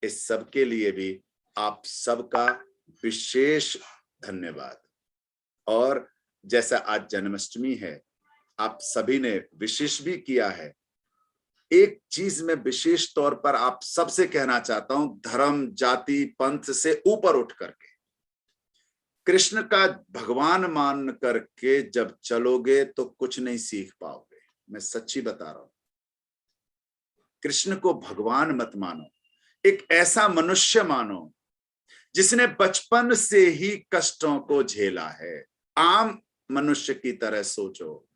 इस सब के लिए भी आप सबका विशेष धन्यवाद। और जैसा आज जन्माष्टमी है, आप सभी ने विशेष भी किया है। एक चीज मैं विशेष तौर पर आप सबसे कहना चाहता हूं, धर्म, जाति, पंथ से ऊपर उठ करके कृष्ण का भगवान मान करके जब चलोगे तो कुछ नहीं सीख पाओगे। मैं सच्ची बता रहा हूं, कृष्ण को भगवान मत मानो, एक ऐसा मनुष्य मानो जिसने बचपन से ही कष्टों को झेला है। आम मनुष्य की तरह सोचो।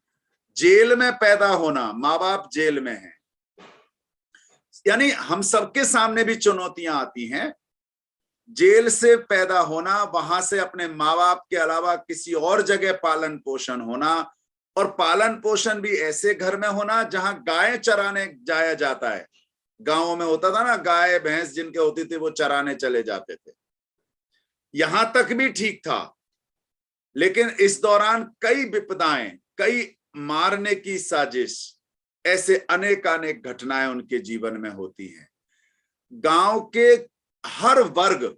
जेल में पैदा होना, माँ बाप जेल में हैं, यानी हम सबके सामने भी चुनौतियां आती हैं। जेल से पैदा होना, वहां से अपने माँ बाप के अलावा किसी और जगह पालन पोषण होना, और पालन पोषण भी ऐसे घर में होना जहां गाय चराने जाया जाता है। गांवों में होता था ना, गाय भैंस जिनके होती थी वो चराने चले जाते थे। यहां तक भी ठीक था, लेकिन इस दौरान कई विपदाएं, कई मारने की साजिश, ऐसे अनेकानेक घटनाएं उनके जीवन में होती हैं। गांव के हर वर्ग,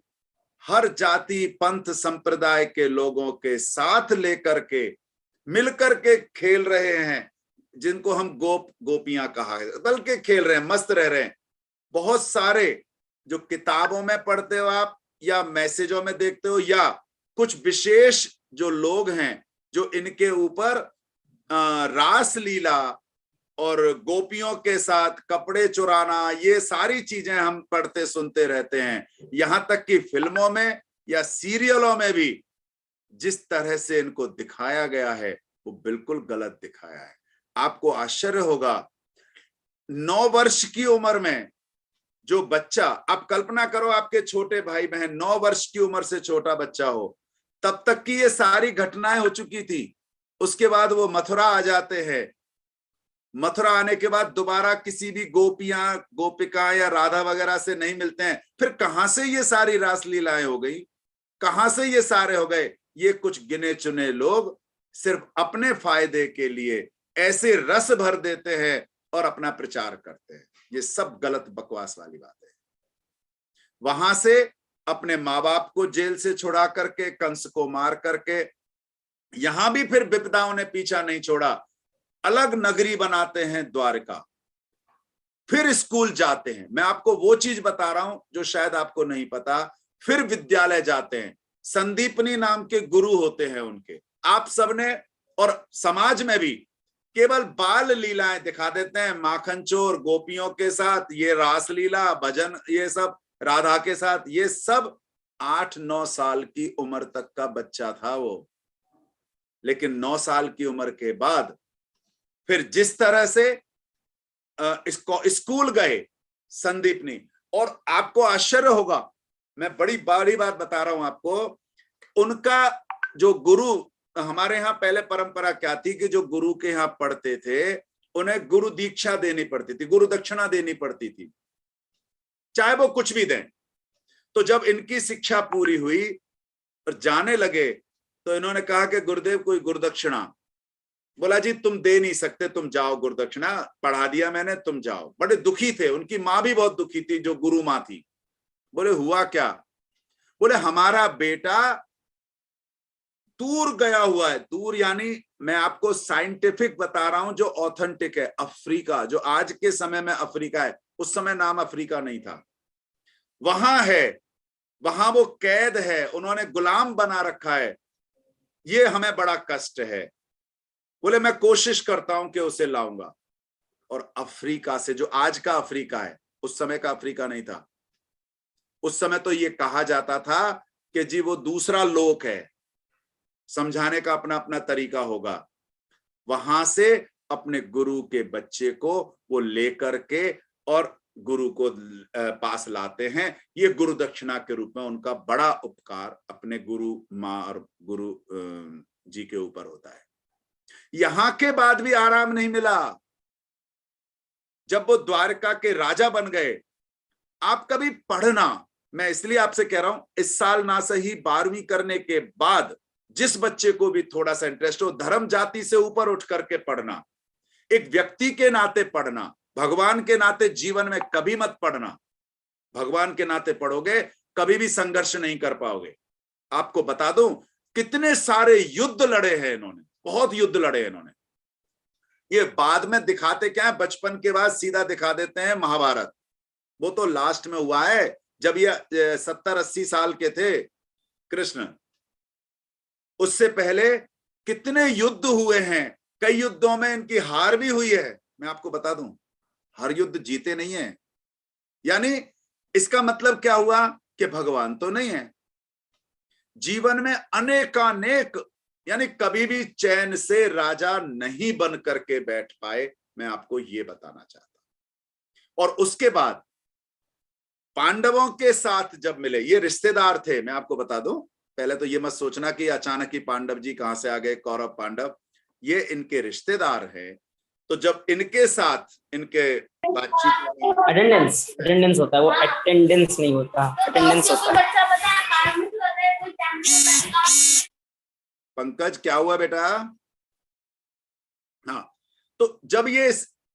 हर जाति, पंथ, संप्रदाय के लोगों के साथ लेकर के मिलकर के खेल रहे हैं, जिनको हम गोपियां कहा है, बल्कि खेल रहे हैं, मस्त रह रहे हैं। बहुत सारे जो किताबों में पढ़ते हो आप, या मैसेजों में देखते हो, या कुछ विशेष जो लोग हैं जो इनके ऊपर रास लीला और गोपियों के साथ कपड़े चुराना, ये सारी चीजें हम पढ़ते सुनते रहते हैं। यहां तक कि फिल्मों में या सीरियलों में भी जिस तरह से इनको दिखाया गया है वो बिल्कुल गलत दिखाया है। आपको आश्चर्य होगा, 9 वर्ष की उम्र में जो बच्चा, आप कल्पना करो आपके छोटे भाई बहन 9 वर्ष की उम्र से छोटा बच्चा हो, तब तक की ये सारी घटनाएं हो चुकी थी। उसके बाद वो मथुरा आ जाते हैं। मथुरा आने के बाद दोबारा किसी भी गोपियां, गोपिका या राधा वगैरह से नहीं मिलते हैं। फिर कहां से ये सारी रासलीलाएं हो गई, कहां से ये सारे हो गए? ये कुछ गिने चुने लोग सिर्फ अपने फायदे के लिए ऐसे रस भर देते हैं और अपना प्रचार करते हैं। ये सब गलत बकवास वाली बात है। वहां से अपने माँ बाप को जेल से छुड़ा करके, कंस को मार करके, यहां भी फिर विपदाओं ने पीछा नहीं छोड़ा। अलग नगरी बनाते हैं द्वारका, फिर स्कूल जाते हैं। मैं आपको वो चीज बता रहा हूं जो शायद आपको नहीं पता। फिर विद्यालय जाते हैं, संदीपनी नाम के गुरु होते हैं उनके। आप सबने और समाज में भी केवल बाल लीलाएं दिखा देते हैं, माखन चोर गोपियों के साथ, ये रास लीला, भजन, ये सब राधा के साथ। ये सब 8-9 साल की उम्र तक का बच्चा था वो। लेकिन 9 साल की उम्र के बाद फिर जिस तरह से इसको स्कूल गए संदीपनी, और आपको आश्चर्य होगा, मैं बड़ी बड़ी बात बता रहा हूं आपको, उनका जो गुरु, हमारे यहाँ पहले परंपरा क्या थी कि जो गुरु के यहाँ पढ़ते थे उन्हें गुरु दीक्षा देनी पड़ती थी, गुरु दक्षिणा देनी पड़ती थी, चाहे वो कुछ भी दें। तो जब इनकी शिक्षा पूरी हुई और जाने लगे तो इन्होंने कहा कि गुरुदेव कोई गुरुदक्षिणा। बोला जी तुम दे नहीं सकते, तुम जाओ, गुरुदक्षिणा पढ़ा दिया मैंने, तुम जाओ। बड़े दुखी थे, उनकी माँ भी बहुत दुखी थी जो गुरु माँ थी। बोले हुआ क्या? बोले हमारा बेटा दूर गया हुआ है। दूर यानी मैं आपको साइंटिफिक बता रहा हूं, जो ऑथेंटिक है। अफ्रीका, जो आज के समय में अफ्रीका है, उस समय नाम अफ्रीका नहीं था, वहां है, वहां वो कैद है, उन्होंने गुलाम बना रखा है, ये हमें बड़ा कष्ट है। बोले मैं कोशिश करता हूं कि उसे लाऊंगा। और अफ्रीका से, जो आज का अफ्रीका है, उस समय का अफ्रीका नहीं था। उस समय तो ये कहा जाता था कि जी वो दूसरा लोक है, समझाने का अपना अपना तरीका होगा। वहां से अपने गुरु के बच्चे को वो लेकर के और गुरु को पास लाते हैं। ये गुरु दक्षिणा के रूप में उनका बड़ा उपकार अपने गुरु माँ और गुरु जी के ऊपर होता है। यहां के बाद भी आराम नहीं मिला। जब वो द्वारका के राजा बन गए, आप कभी पढ़ना, मैं इसलिए आपसे कह रहा हूं, इस साल ना सही 12वीं करने के बाद जिस बच्चे को भी थोड़ा सा इंटरेस्ट हो, धर्म जाति से ऊपर उठ करके पढ़ना, एक व्यक्ति के नाते पढ़ना, भगवान के नाते जीवन में कभी मत पढ़ना। भगवान के नाते पढ़ोगे, कभी भी संघर्ष नहीं कर पाओगे। आपको बता दूं, कितने सारे युद्ध लड़े हैं इन्होंने, बहुत युद्ध लड़े हैं इन्होंने। ये बाद में दिखाते क्या है, बचपन के बाद सीधा दिखा देते हैं महाभारत। वो तो लास्ट में हुआ है, जब ये 70-80 साल के थे कृष्ण। उससे पहले कितने युद्ध हुए हैं, कई युद्धों में इनकी हार भी हुई है। मैं आपको बता दूं, हर युद्ध जीते नहीं है। यानी इसका मतलब क्या हुआ कि भगवान तो नहीं है। जीवन में अनेकानेक, यानी कभी भी चैन से राजा नहीं बन करके बैठ पाए, मैं आपको ये बताना चाहता। और उसके बाद पांडवों के साथ जब मिले, ये रिश्तेदार थे, मैं आपको बता दूं। पहले तो ये मत सोचना कि अचानक ही पांडव जी कहां से आ गए, कौरव पांडव, ये इनके रिश्तेदार हैं। तो जब इनके साथ इनके बातचीत, अटेंडेंस होता है, वो अटेंडेंस नहीं होता, अटेंडेंस होता है। पंकज क्या हुआ बेटा? हाँ, तो जब ये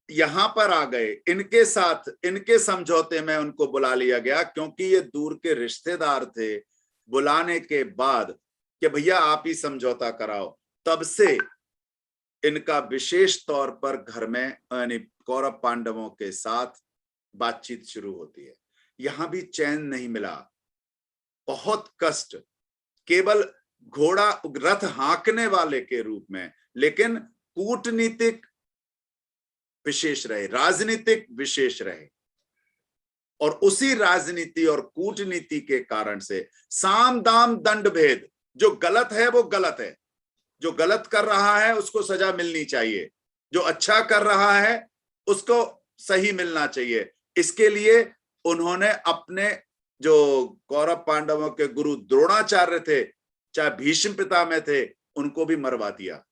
यहां पर आ गए, इनके साथ इनके समझौते में उनको बुला लिया गया, क्योंकि ये दूर के रिश्तेदार थे। बुलाने के बाद कि भैया आप ही समझौता कराओ, तब से इनका विशेष तौर पर घर में यानी कौरव पांडवों के साथ बातचीत शुरू होती है। यहां भी चैन नहीं मिला, बहुत कष्ट, केवल घोड़ा रथ हाँकने वाले के रूप में, लेकिन कूटनीतिक विशेष रहे, राजनीतिक विशेष रहे। और उसी राजनीति और कूटनीति के कारण से साम दाम दंड भेद, जो गलत है वो गलत है, जो गलत कर रहा है उसको सजा मिलनी चाहिए, जो अच्छा कर रहा है उसको सही मिलना चाहिए। इसके लिए उन्होंने अपने जो कौरव पांडवों के गुरु द्रोणाचार्य थे, चाहे भीष्म पितामह थे, उनको भी मरवा दिया।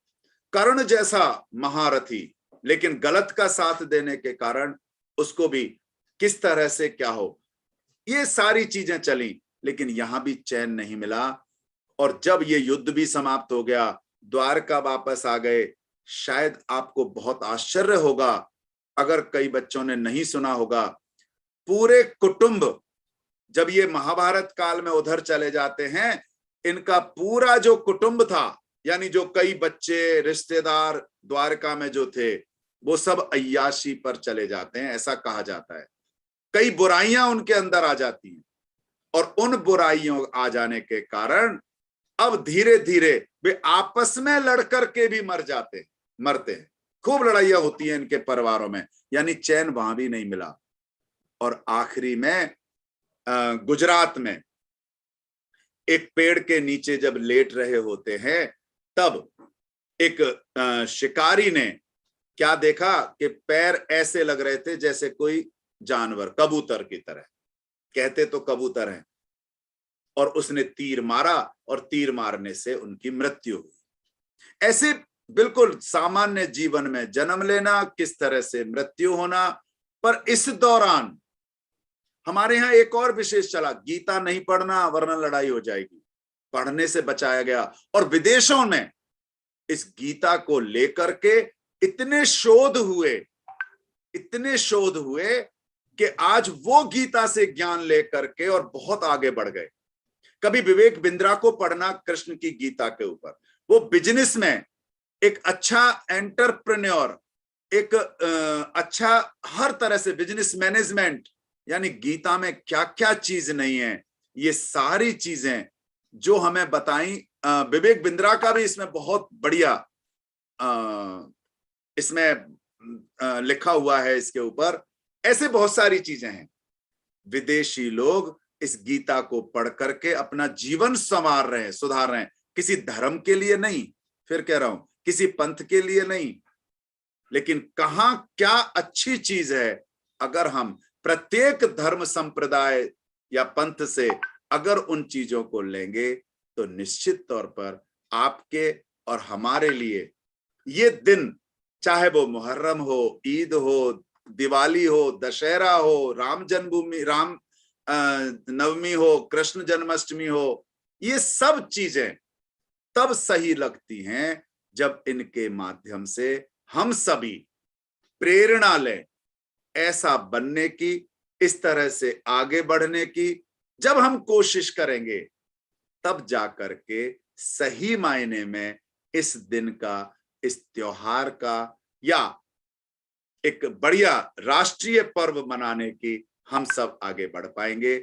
कर्ण जैसा महारथी, लेकिन गलत का साथ देने के कारण उसको भी किस तरह से क्या हो, ये सारी चीजें चली, लेकिन यहां भी चैन नहीं मिला। और जब ये युद्ध भी समाप्त हो गया, द्वारका वापस आ गए। शायद आपको बहुत आश्चर्य होगा, अगर कई बच्चों ने नहीं सुना होगा, पूरे कुटुंब जब ये महाभारत काल में उधर चले जाते हैं, इनका पूरा जो कुटुंब था, यानी जो कई बच्चे रिश्तेदार द्वारका में जो थे, वो सब अय्याशी पर चले जाते हैं, ऐसा कहा जाता है। कई बुराइयां उनके अंदर आ जाती हैं, और उन बुराइयों आ जाने के कारण अब धीरे धीरे वे आपस में लड़कर के भी मरते हैं। खूब लड़ाइयां होती हैं इनके परिवारों में, यानी चैन वहां भी नहीं मिला। और आखिरी में गुजरात में एक पेड़ के नीचे जब लेट रहे होते हैं, तब एक शिकारी ने क्या देखा कि पैर ऐसे लग रहे थे जैसे कोई जानवर, कबूतर की तरह, कहते तो कबूतर हैं, और उसने तीर मारा और तीर मारने से उनकी मृत्यु हुई। ऐसे बिल्कुल सामान्य जीवन में जन्म लेना, किस तरह से मृत्यु होना। पर इस दौरान हमारे यहाँ एक और विशेष चला, गीता नहीं पढ़ना वरना लड़ाई हो जाएगी, पढ़ने से बचाया गया। और विदेशों में इस गीता को लेकर के इतने शोध हुए कि आज वो गीता से ज्ञान लेकर के और बहुत आगे बढ़ गए। कभी विवेक बिंद्रा को पढ़ना कृष्ण की गीता के ऊपर, वो बिजनेस में एक अच्छा एंटरप्रेन्योर, एक अच्छा हर तरह से बिजनेस मैनेजमेंट, यानी गीता में क्या क्या चीज नहीं है, ये सारी चीजें जो हमें बताई। विवेक बिंद्रा का भी इसमें बहुत बढ़िया इसमें लिखा हुआ है इसके ऊपर। ऐसे बहुत सारी चीजें हैं। विदेशी लोग इस गीता को पढ़ करके अपना जीवन संवार रहे हैं, सुधार रहे हैं, किसी धर्म के लिए नहीं, फिर कह रहा हूं किसी पंथ के लिए नहीं, लेकिन कहां क्या अच्छी चीज है। अगर हम प्रत्येक धर्म संप्रदाय या पंथ से अगर उन चीजों को लेंगे, तो निश्चित तौर पर आपके और हमारे लिए ये दिन, चाहे वो मुहर्रम हो, ईद हो, दिवाली हो, दशहरा हो, राम जन्मभूमि राम नवमी हो, कृष्ण जन्माष्टमी हो, ये सब चीजें तब सही लगती हैं जब इनके माध्यम से हम सभी प्रेरणा लें ऐसा बनने की, इस तरह से आगे बढ़ने की जब हम कोशिश करेंगे, तब जाकर के सही मायने में इस दिन का, इस त्योहार का या एक बढ़िया राष्ट्रीय पर्व मनाने की हम सब आगे बढ़ पाएंगे।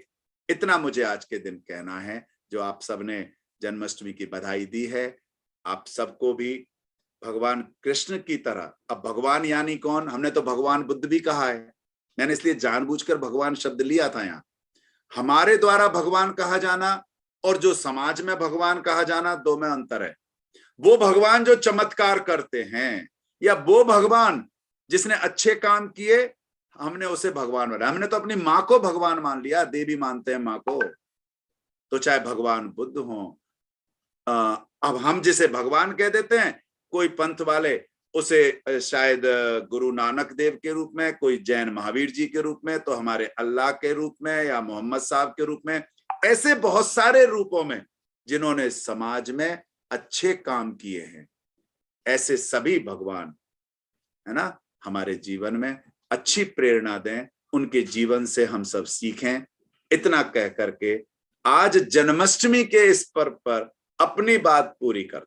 इतना मुझे आज के दिन कहना है। जो आप सबने जन्माष्टमी की बधाई दी है, आप सबको भी भगवान कृष्ण की तरह, अब भगवान यानी कौन, हमने तो भगवान बुद्ध भी कहा है, मैंने इसलिए जानबूझकर भगवान शब्द लिया था यहाँ। हमारे द्वारा भगवान कहा जाना और जो समाज में भगवान कहा जाना, दो में अंतर है। वो भगवान जो चमत्कार करते हैं, या वो भगवान जिसने अच्छे काम किए, हमने उसे भगवान बनाया। हमने तो अपनी माँ को भगवान मान लिया, देवी मानते हैं माँ को, तो चाहे भगवान बुद्ध हो। अब हम जिसे भगवान कह देते हैं, कोई पंथ वाले उसे शायद गुरु नानक देव के रूप में, कोई जैन महावीर जी के रूप में, तो हमारे अल्लाह के रूप में या मोहम्मद साहब के रूप में, ऐसे बहुत सारे रूपों में जिन्होंने समाज में अच्छे काम किए हैं। ऐसे सभी भगवान, है ना, हमारे जीवन में अच्छी प्रेरणा दें, उनके जीवन से हम सब सीखें। इतना कह करके आज जन्माष्टमी के इस पर्व पर अपनी बात पूरी करता हूं।